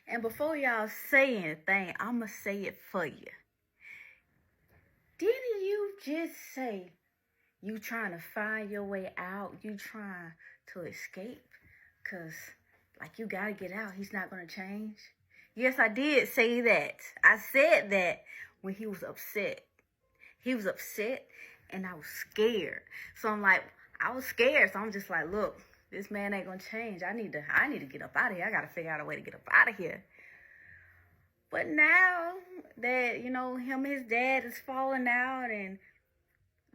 And before y'all say anything, I'ma say it for you. Didn't you just say you trying to find your way out? You trying to escape? Cause like you gotta get out. He's not gonna change. Yes, I did say that. I said that when he was upset. He was upset and I was scared. So I was scared. So I'm just like, look, this man ain't gonna change. I need to get up out of here. I gotta figure out a way to get up out of here. But now that, him and his dad is falling out and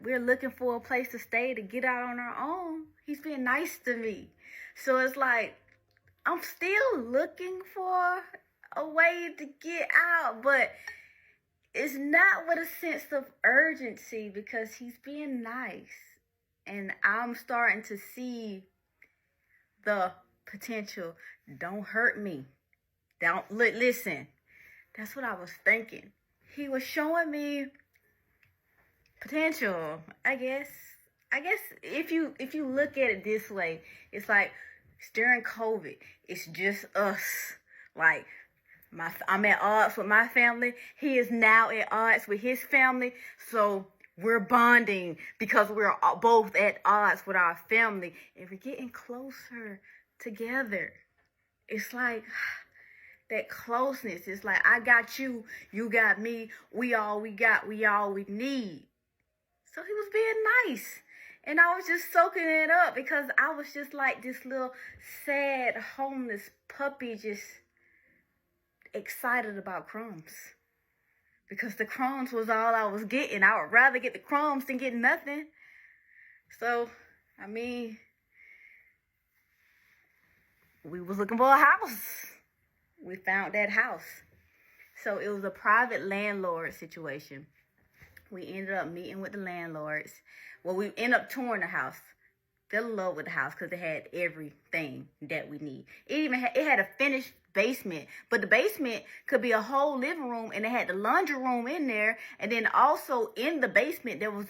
we're looking for a place to stay to get out on our own, he's being nice to me. So it's like, I'm still looking for a way to get out, but it's not with a sense of urgency because he's being nice. And I'm starting to see the potential. Don't hurt me. Listen. That's what I was thinking. He was showing me potential, I guess. If you look at it this way, it's like it's during COVID. It's just us. Like I'm at odds with my family. He is now at odds with his family. So we're bonding because we're both at odds with our family. And we're getting closer together. It's like that closeness. It's like, I got you, you got me, we all we got, we all we need. So he was being nice. And I was just soaking it up because I was just like this little sad, homeless puppy just excited about crumbs. Because the crumbs was all I was getting. I would rather get the crumbs than get nothing. So, we was looking for a house. We found that house. So it was a private landlord situation. We ended up meeting with the landlords. Well, we ended up touring the house. Fell in love with the house because it had everything that we need. It had a finished basement, but the basement could be a whole living room, and it had the laundry room in there. And then also in the basement, there was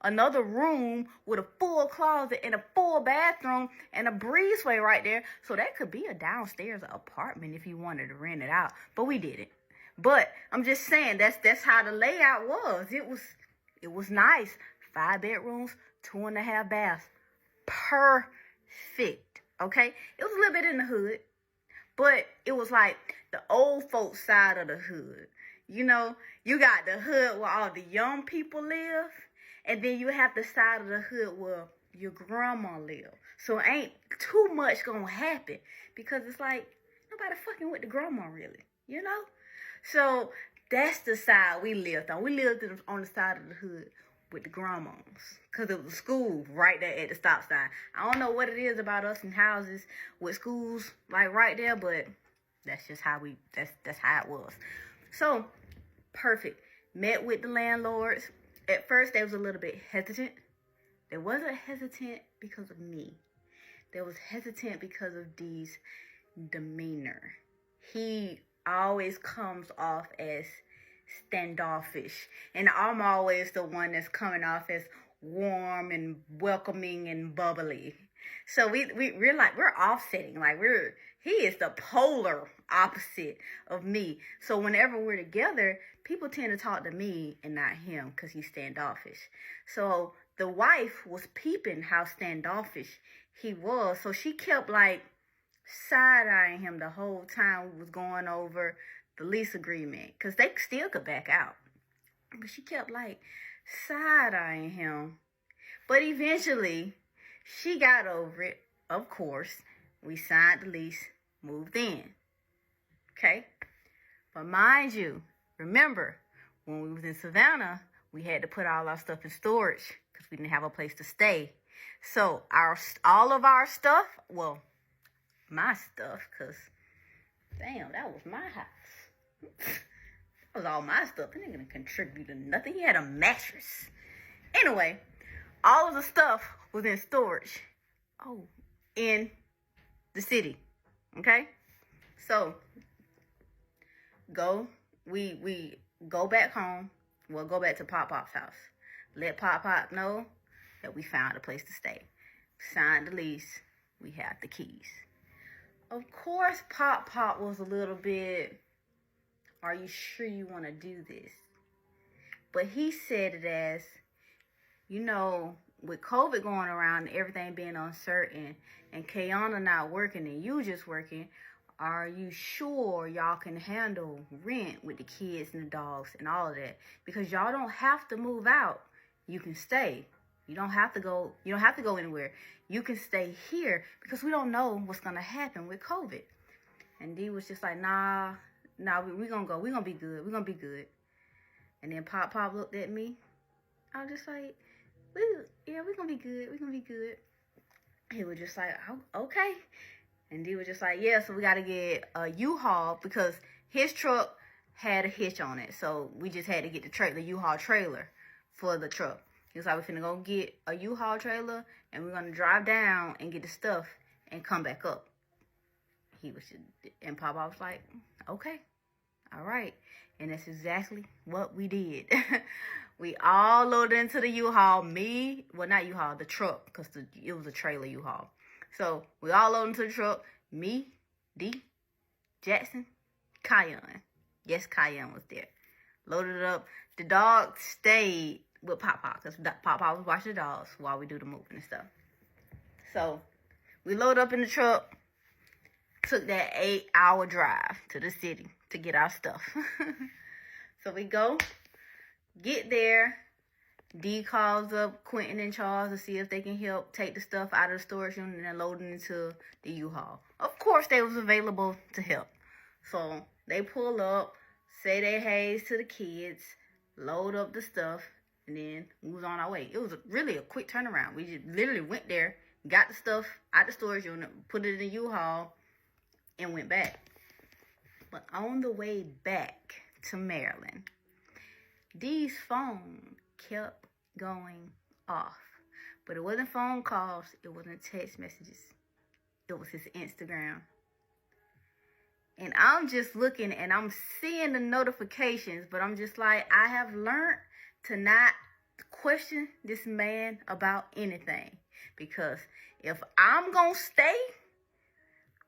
another room with a full closet and a full bathroom and a breezeway right there. So that could be a downstairs apartment if you wanted to rent it out, but we didn't. But I'm just saying that's how the layout was. It was nice. 5 bedrooms, 2.5 baths. Perfect. Okay? It was a little bit in the hood, but it was like the old folks side of the hood. You got the hood where all the young people live, and then you have the side of the hood where your grandma live. So ain't too much gonna happen because it's like nobody fucking with the grandma really, So that's the side we lived on. We lived on the side of the hood with the grandmas because it was a school right there at the stop sign. I don't know what it is about us in houses with schools like right there, but that's just how that's how it was. So perfect. Met with the landlords. At first they was a little bit hesitant. They wasn't hesitant because of me. They was hesitant because of D's demeanor. He always comes off as standoffish, and I'm always the one that's coming off as warm and welcoming and bubbly. So we're like we're offsetting, like he is the polar opposite of me. So whenever we're together, people tend to talk to me and not him because he's standoffish. So the wife was peeping how standoffish he was, so she kept like side-eyeing him the whole time we was going over the lease agreement because they still could back out. But she kept like side-eyeing him. But eventually, she got over it. Of course, we signed the lease, moved in. Okay? But mind you, remember, when we was in Savannah, we had to put all our stuff in storage because we didn't have a place to stay. So all of our stuff, well, my stuff, because damn, that was my house. That was all my stuff. It ain't gonna contribute to nothing. He had a mattress. Anyway, all of the stuff was in storage. Oh, in the city. Okay? So we go back home. We'll go back to Pop's house. Let Pop know that we found a place to stay. Signed the lease. We have the keys. Of course, Pop was a little bit, are you sure you want to do this? But he said it as, with COVID going around and everything being uncertain and Kayana not working and you just working, are you sure y'all can handle rent with the kids and the dogs and all of that? Because y'all don't have to move out. You can stay. You don't have to go anywhere. You can stay here because we don't know what's gonna happen with COVID. And D was just like, nah, we gonna go. We gonna be good. We gonna be good. And then Pop looked at me. I was just like, we're gonna be good. We're gonna be good. He was just like, oh, okay. And D was just like, yeah, so we got to get a U-Haul because his truck had a hitch on it. So we just had to get the U-Haul trailer for the truck. He was like, we're finna go get a U-Haul trailer and we're going to drive down and get the stuff and come back up. And Papa was like, okay, all right. And that's exactly what we did. We all loaded into the U-Haul. Not U-Haul, the truck, because it was a trailer U-Haul. So we all loaded into the truck. Me, D, Jackson, Kion. Yes, Kion was there. Loaded it up. The dog stayed with Papa because Papa was watching the dogs while we do the moving and stuff. So we loaded up in the truck. Took that 8-hour drive to the city to get our stuff. So we get there. D calls up Quentin and Charles to see if they can help take the stuff out of the storage unit and load it into the U-Haul. Of course, they was available to help. So they pull up, say their hays to the kids, load up the stuff, and then we was on our way. It was really a quick turnaround. We just literally went there, got the stuff out the storage unit, put it in the U-Haul, and went back. But on the way back to Maryland, D's phone kept going off. But it wasn't phone calls. It wasn't text messages. It was his Instagram. And I'm just looking and I'm seeing the notifications, but I'm just like, I have learned to not question this man about anything. Because if I'm going to stay,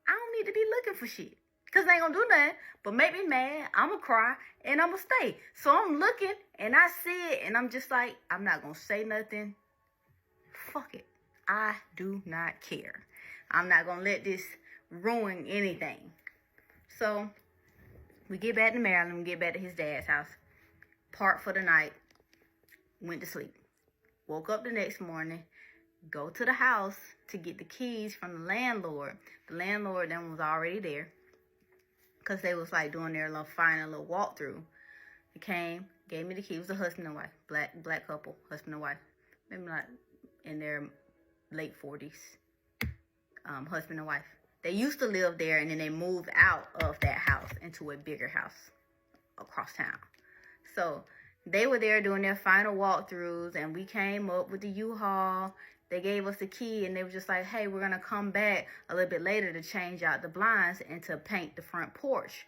I don't need to be looking for shit. Because they ain't going to do nothing but make me mad. I'm going to cry and I'm going to stay. So I'm looking and I see it and I'm just like, I'm not going to say nothing. Fuck it. I do not care. I'm not going to let this ruin anything. So we get back to Maryland. We get back to his dad's house. Parked for the night. Went to sleep. Woke up the next morning. Go to the house to get the keys from the landlord. The landlord then was already there. Because they was like doing their final little walkthrough. He came, gave me the keys. It was a husband and wife. Black couple, husband and wife. Maybe not in their late 40s. Husband and wife. They used to live there and then they moved out of that house into a bigger house across town. So they were there doing their final walkthroughs and we came up with the U-Haul. They gave us the key and they were just like, hey, we're going to come back a little bit later to change out the blinds and to paint the front porch.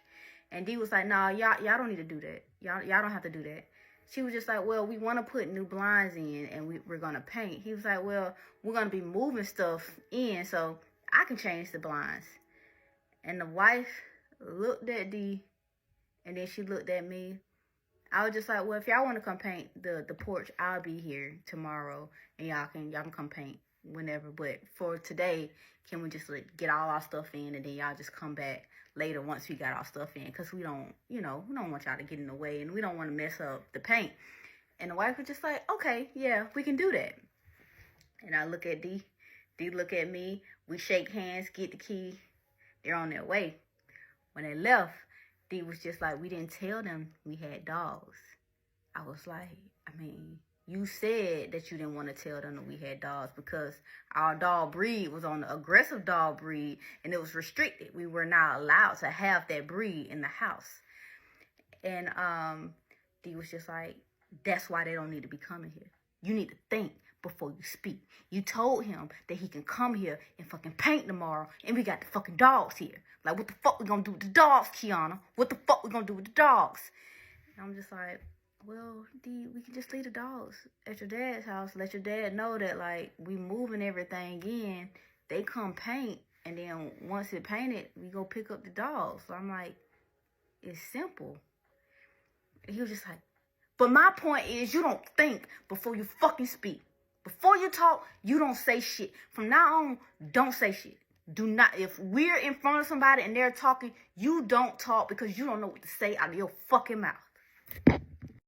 And Dee was like, nah, y'all don't need to do that. Y'all don't have to do that. She was just like, well, we want to put new blinds in and we're going to paint. He was like, well, we're going to be moving stuff in so I can change the blinds. And the wife looked at Dee and then she looked at me. I was just like, well, if y'all want to come paint the porch, I'll be here tomorrow, and y'all can come paint whenever. But for today, can we just get all our stuff in, and then y'all just come back later once we got our stuff in, because we don't want y'all to get in the way, and we don't want to mess up the paint. And the wife was just like, okay, yeah, we can do that. And I look at D look at me. We shake hands, get the key. They're on their way. When they left, D was just like, we didn't tell them we had dogs. I was like, you said that you didn't want to tell them that we had dogs because our dog breed was on the aggressive dog breed and it was restricted. We were not allowed to have that breed in the house. And D was just like, that's why they don't need to be coming here. You need to think before you speak. You told him that he can come here and fucking paint tomorrow and we got the fucking dogs here. Like, what the fuck we gonna do with the dogs, Kiana? What the fuck we gonna do with the dogs? And I'm just like, well, D, we can just leave the dogs at your dad's house. Let your dad know that, like, we moving everything in. They come paint And then once it painted, we go pick up the dolls. So I'm like, it's simple. And he was just like, but my point is, you don't think before you fucking speak. Before you talk, you don't say shit. From now on, don't say shit. Do not. If we're in front of somebody and they're talking, you don't talk because you don't know what to say out of your fucking mouth.